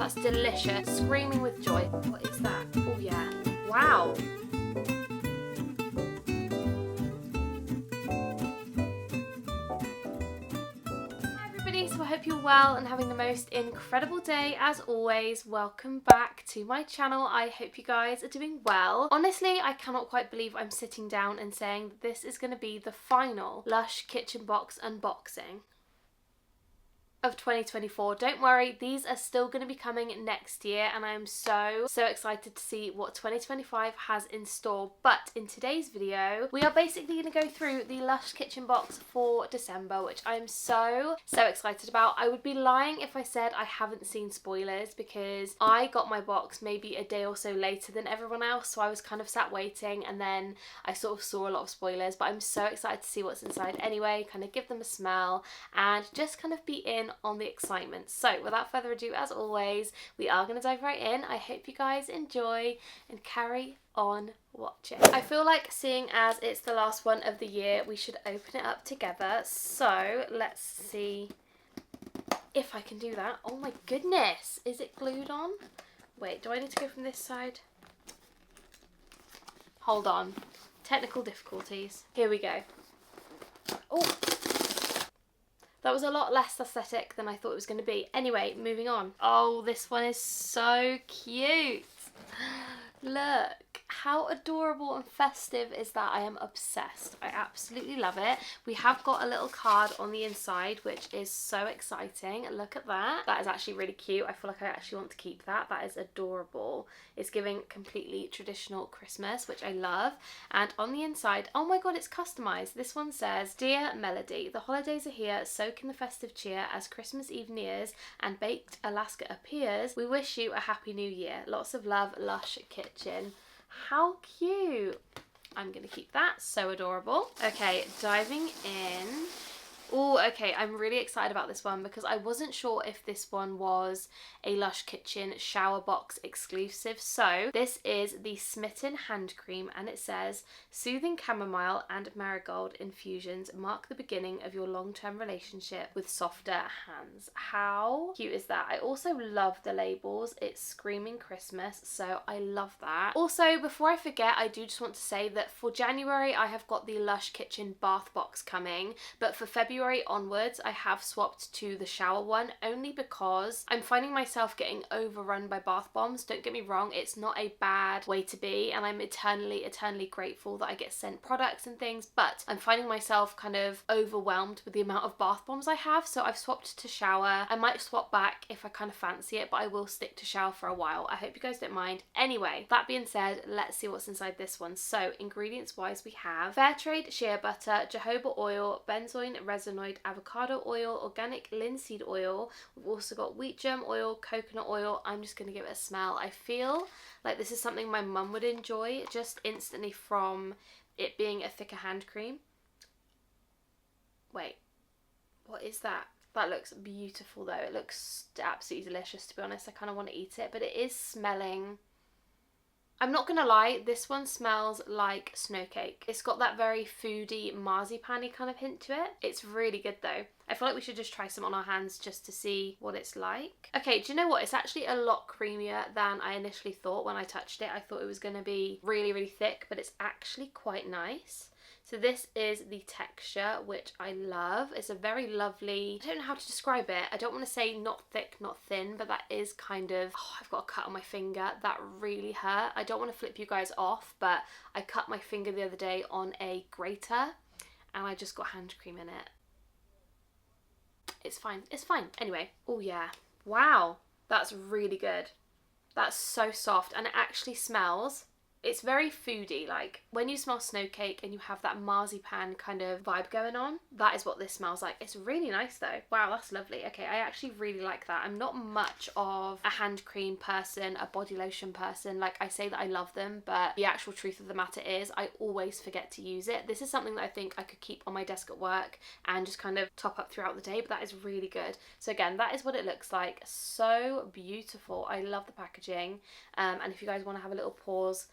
That's delicious. Screaming with joy. What is that? Oh yeah. Wow. So I hope you're well and having the most incredible day as always. Welcome back to my channel. I hope you guys are doing well. Honestly, I cannot quite believe I'm sitting down and saying that this is going to be the final Lush kitchen box unboxing of 2024. Don't worry, these are still going to be coming next year, and I am so excited to see what 2025 has in store. But in today's video, we are basically going to go through the Lush kitchen box for December, which I'm so excited about. I would be lying if I said I haven't seen spoilers, because I got my box maybe a day or so later than everyone else, so I was kind of sat waiting, and then I sort of saw a lot of spoilers. But I'm so excited to see what's inside anyway, kind of give them a smell and just kind of be in on the excitement. So without further ado, as always, we are going to dive right in. I hope you guys enjoy and carry on watching. I feel like, seeing as it's the last one of the year, we should open it up together. So let's see if I can do that. Oh my goodness, is it glued on? Wait, do I need to go from this side? Hold on, technical difficulties. Here we go. Oh, that was a lot less aesthetic than I thought it was going to be. Anyway, moving on. Oh, this one is so cute. Look, how adorable and festive is that? I am obsessed. I absolutely love it. We have got a little card on the inside, which is so exciting. Look at that. That is actually really cute. I feel like I actually want to keep that. That is adorable. It's giving completely traditional Christmas, which I love. And on the inside, oh my god, it's customized. This one says, "Dear Melody, the holidays are here. Soak in the festive cheer as Christmas Eve nears and baked Alaska appears. We wish you a happy new year. Lots of love, Lush Kitchen." How cute. I'm gonna keep that. So adorable. Okay, diving in. Oh, okay, I'm really excited about this one because I wasn't sure if this one was a Lush Kitchen shower box exclusive. So this is the Smitten hand cream, and it says, "Soothing chamomile and marigold infusions mark the beginning of your long-term relationship with softer hands." How cute is that? I also love the labels. It's screaming Christmas, so I love that. Also, before I forget, I do just want to say that for January I have got the Lush Kitchen bath box coming, but for February onwards I have swapped to the shower one, only because I'm finding myself getting overrun by bath bombs. Don't get me wrong, it's not a bad way to be, and I'm eternally grateful that I get sent products and things, but I'm finding myself kind of overwhelmed with the amount of bath bombs I have, so I've swapped to shower. I might swap back if I kind of fancy it, but I will stick to shower for a while. I hope you guys don't mind. Anyway, that being said, let's see what's inside this one. So ingredients wise, we have fair trade shea butter, jojoba oil, benzoin resin, avocado oil, organic linseed oil. We've also got wheat germ oil, coconut oil. I'm just going to give it a smell. I feel like this is something my mum would enjoy just instantly from it being a thicker hand cream. Wait, what is that? That looks beautiful though. It looks absolutely delicious, to be honest. I kind of want to eat it, but it is smelling... I'm not gonna lie, this one smells like snow cake. It's got that very foodie, marzipan-y kind of hint to it. It's really good though. I feel like we should just try some on our hands just to see what it's like. Okay, do you know what? It's actually a lot creamier than I initially thought when I touched it. I thought it was gonna be really thick, but it's actually quite nice. So this is the texture, which I love. It's a very lovely, I don't know how to describe it. I don't want to say not thick, not thin, but that is kind of, oh, I've got a cut on my finger. That really hurt. I don't want to flip you guys off, but I cut my finger the other day on a grater and I just got hand cream in it. It's fine. It's fine. Anyway, oh yeah. Wow. That's really good. That's so soft, and it actually smells... It's very foodie, like when you smell snow cake and you have that marzipan kind of vibe going on, that is what this smells like. It's really nice though. Wow, that's lovely. Okay, I actually really like that. I'm not much of a hand cream person, a body lotion person. Like, I say that I love them, but the actual truth of the matter is I always forget to use it. This is something that I think I could keep on my desk at work and just kind of top up throughout the day, but that is really good. So again, that is what it looks like. So beautiful. I love the packaging. And if you guys want to have a little pause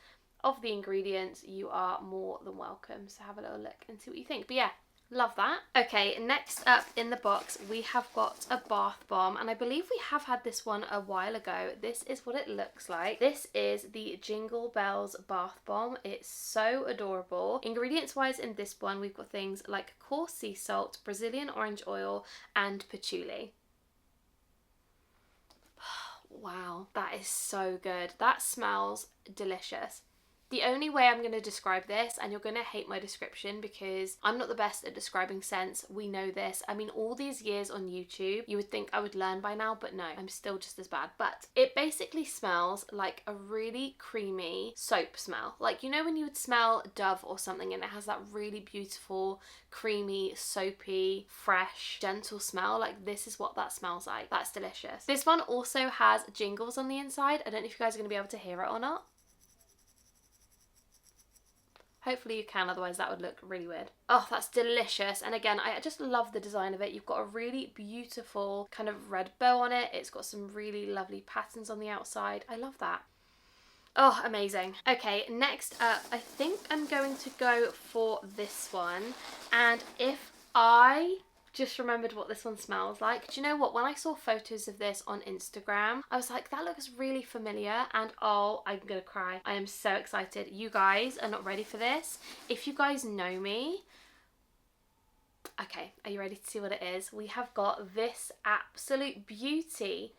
of the ingredients, you are more than welcome. So have a little look and see what you think. But yeah, Love that. Okay, next up in the box, we have got a bath bomb, and I believe we have had this one a while ago. This is what it looks like. This is the Jingle Bells bath bomb. It's so adorable. Ingredients wise in this one, we've got things like coarse sea salt, Brazilian orange oil, and patchouli. Wow, that is so good. That smells delicious. The only way I'm going to describe this, and you're going to hate my description because I'm not the best at describing scents, we know this. I mean, all these years on YouTube, you would think I would learn by now, but no, I'm still just as bad. But it basically smells like a really creamy soap smell. Like, you know when you would smell Dove or something and it has that really beautiful, creamy, soapy, fresh, gentle smell? Like, this is what that smells like. That's delicious. This one also has jingles on the inside. I don't know if you guys are going to be able to hear it or not. Hopefully you can, otherwise that would look really weird. Oh, that's delicious. And again, I just love the design of it. You've got a really beautiful kind of red bow on it. It's got some really lovely patterns on the outside. I love that. Oh, amazing. Okay, next up, I think I'm going to go for this one. And if I just remembered what this one smells like. Do you know what? When I saw photos of this on Instagram, I was like, that looks really familiar, and oh, I'm gonna cry. I am so excited. You guys are not ready for this. If you guys know me, okay, are you ready to see what it is? We have got this absolute beauty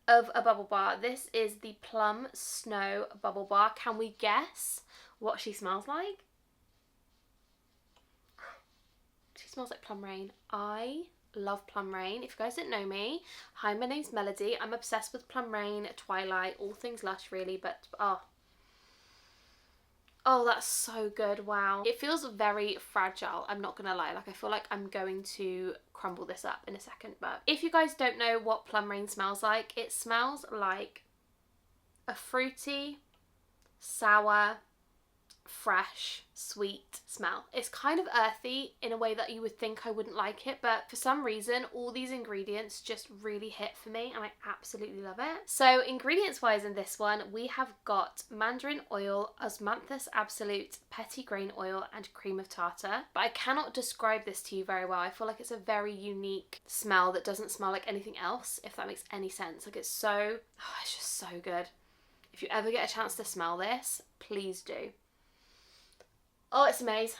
of a bubble bar. This is the Plum Snow bubble bar. Can we guess what she smells like? She smells like plum rain. I love plum rain. If you guys didn't know me, hi, my name's Melody. I'm obsessed with plum rain, Twilight, all things Lush really, but oh, that's so good. Wow. It feels very fragile, I'm not gonna lie. Like, I feel like I'm going to crumble this up in a second. But if you guys don't know what plum rain smells like, it smells like a fruity, sour, fresh, sweet smell. It's kind of earthy in a way that you would think I wouldn't like it, but for some reason all these ingredients just really hit for me and I absolutely love it. So ingredients wise in this one, we have got mandarin oil, osmanthus absolute, petitgrain oil, and cream of tartar. But I cannot describe this to you very well. I feel like it's a very unique smell that doesn't smell like anything else, if that makes any sense. Like, it's just so good. If you ever get a chance to smell this, please do. Oh, it's amazing.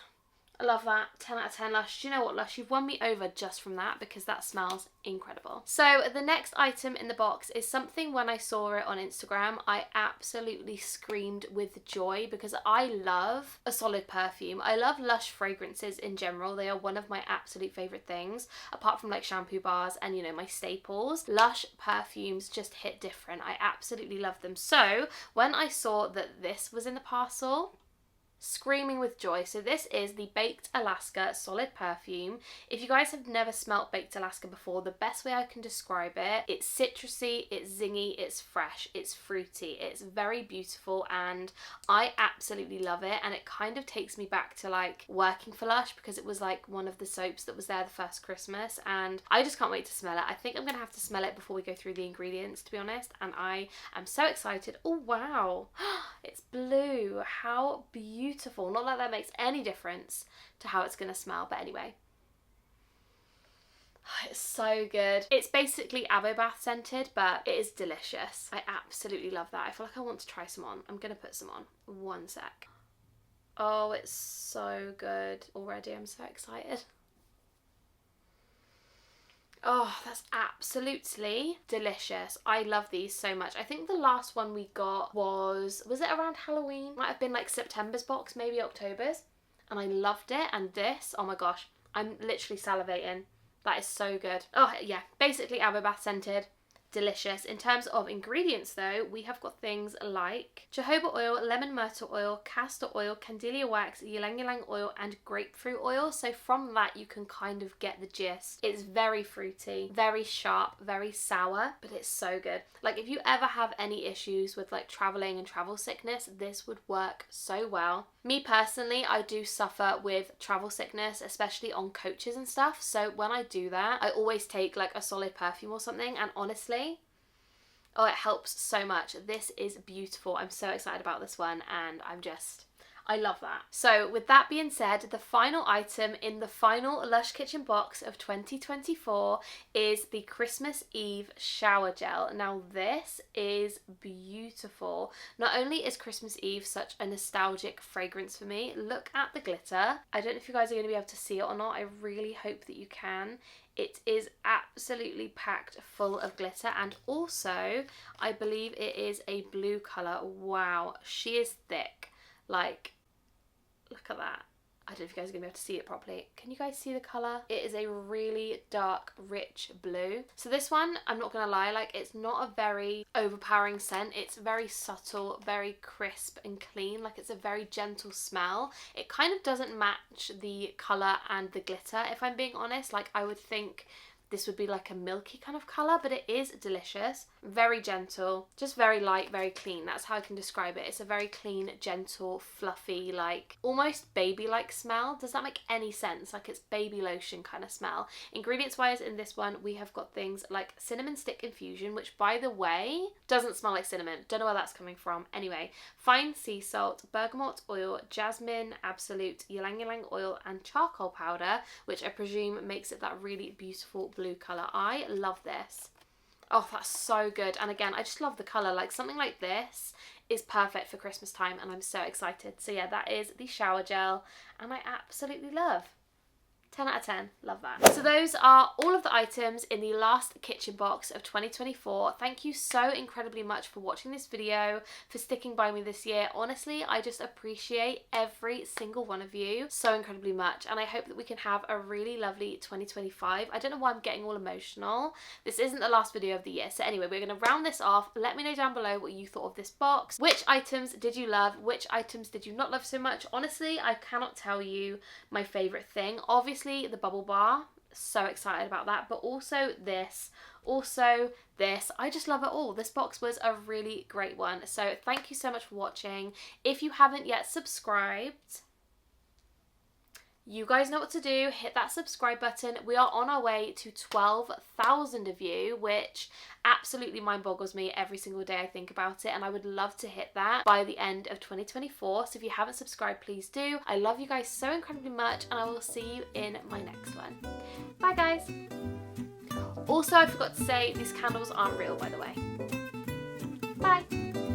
I love that. 10 out of 10 Lush. Do you know what, Lush? You've won me over just from that because that smells incredible. So the next item in the box is something when I saw it on Instagram, I absolutely screamed with joy because I love a solid perfume. I love Lush fragrances in general. They are one of my absolute favourite things, apart from like shampoo bars and, you know, my staples. Lush perfumes just hit different. I absolutely love them. So when I saw that this was in the parcel, screaming with joy. So this is the Baked Alaska solid perfume. If you guys have never smelt Baked Alaska before, the best way I can describe it, it's citrusy, it's zingy, it's fresh, it's fruity, it's very beautiful, and I absolutely love it. And it kind of takes me back to like working for Lush because it was like one of the soaps that was there the first Christmas, and I just can't wait to smell it. I think I'm gonna have to smell it before we go through the ingredients, to be honest, and I am so excited. Oh wow, it's blue. How beautiful. Not like that makes any difference to how it's gonna smell, but anyway. It's so good. It's basically avo bath scented, but it is delicious. I absolutely love that. I feel like I want to try some on. I'm gonna put some on. One sec. Oh, it's so good already. I'm so excited. Oh, that's absolutely delicious. I love these so much. I think the last one we got was it around Halloween? Might have been like September's box, maybe October's. And I loved it. And this, oh my gosh, I'm literally salivating. That is so good. Oh yeah, basically avo bath scented. Delicious. In terms of ingredients though, we have got things like jojoba oil, lemon myrtle oil, castor oil, candelia wax, ylang ylang oil, and grapefruit oil. So from that you can kind of get the gist. It's very fruity, very sharp, very sour, but it's so good. Like, if you ever have any issues with like traveling and travel sickness, this would work so well. Me personally, I do suffer with travel sickness, especially on coaches and stuff. So when I do that, I always take like a solid perfume or something, and honestly, oh, it helps so much. This is beautiful. I'm so excited about this one, and I'm just, I love that. So with that being said, the final item in the final Lush Kitchen box of 2024 is the Christmas Eve shower gel. Now this is beautiful. Not only is Christmas Eve such a nostalgic fragrance for me, look at the glitter. I don't know if you guys are going to be able to see it or not. I really hope that you can. It is absolutely packed full of glitter, and also I believe it is a blue colour. Wow, she is thick. Like, look at that. I don't know if you guys are going to be able to see it properly. Can you guys see the colour? It is a really dark, rich blue. So this one, I'm not going to lie, like, it's not a very overpowering scent. It's very subtle, very crisp and clean. Like, it's a very gentle smell. It kind of doesn't match the colour and the glitter, if I'm being honest. Like, I would think this would be like a milky kind of colour, but it is delicious. Very gentle, just very light, very clean. That's how I can describe it. It's a very clean, gentle, fluffy, like almost baby-like smell. Does that make any sense? Like, it's baby lotion kind of smell. Ingredients wise in this one, we have got things like cinnamon stick infusion, which by the way, doesn't smell like cinnamon. Don't know where that's coming from. Anyway, fine sea salt, bergamot oil, jasmine, absolute, ylang ylang oil, and charcoal powder, which I presume makes it that really beautiful blue colour. I love this. Oh, that's so good. And again, I just love the colour. Like, something like this is perfect for Christmas time, and I'm so excited. So yeah, that is the shower gel, and I absolutely love. 10 out of 10. Love that. So those are all of the items in the last kitchen box of 2024. Thank you so incredibly much for watching this video, for sticking by me this year. Honestly, I just appreciate every single one of you so incredibly much, and I hope that we can have a really lovely 2025. I don't know why I'm getting all emotional. This isn't the last video of the year. So anyway, we're going to round this off. Let me know down below what you thought of this box. Which items did you love? Which items did you not love so much? Honestly, I cannot tell you my favourite thing. Obviously, the bubble bar, so excited about that, but also this, I just love it all. This box was a really great one. So thank you so much for watching. If you haven't yet subscribed, you guys know what to do. Hit that subscribe button. We are on our way to 12,000 of you, which absolutely mind boggles me every single day I think about it, and I would love to hit that by the end of 2024. So if you haven't subscribed, please do. I love you guys so incredibly much, and I will see you in my next one. Bye guys. Also, I forgot to say, these candles aren't real, by the way. Bye.